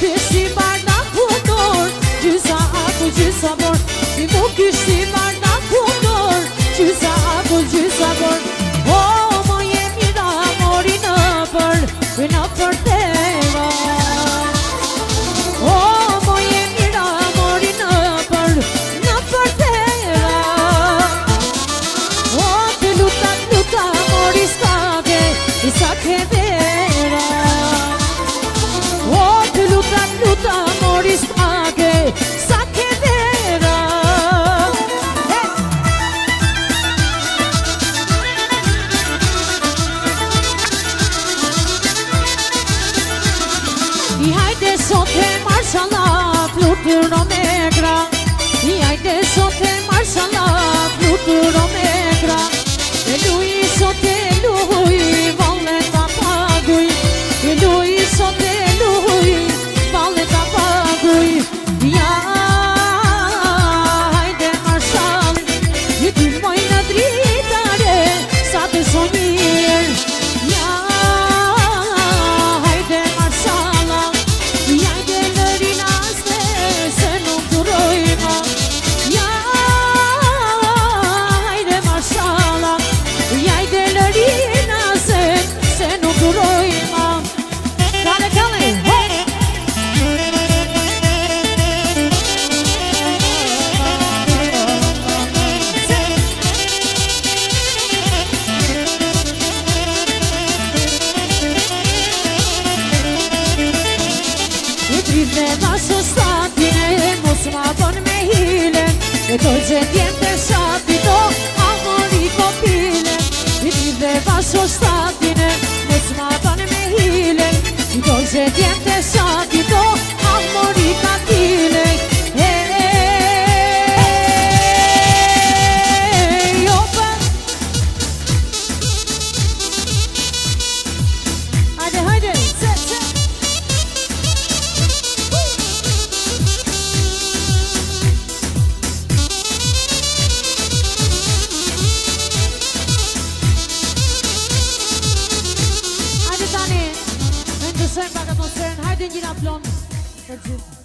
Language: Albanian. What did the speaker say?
kështi bardak fundor, gjysa akull gjysa bor. I mu kështi bardak fundor, gjysa akull gjysa bor. O, mo je mira mori në për teva. O, mo je mira mori në për teva. O, të luta mori s'kake, i s'ake vera. O, të luta mori s'kake, s'ake vera. I hajde sot e marshallah, fluturo me gra. I hajde sot e marshallah, fluturo me gra. E luj sot e luj, valle ta paguj. E luj sot e luj, valle ta paguj. Ja, hajde marshall, ju ty moj në dritare, sa të sonjer. Ja, hajde marshalla, jajde lërinaste, se nuk durojma. Ja, hajde marshalla, jajde lërinaste, se nuk durojma. Kale, kale, ho! Dhe baso statine, mos ma bon me hile. E to që t'jem të shatito, amori kopile. I dhe baso statine, mos ma bon me hile. E to që t'jem të shatito, amori katile. Opa! Hajde, hajde, se! Hajde tani, me ndësojmë pak atmosferën, hajde njëra plonë për gjithë.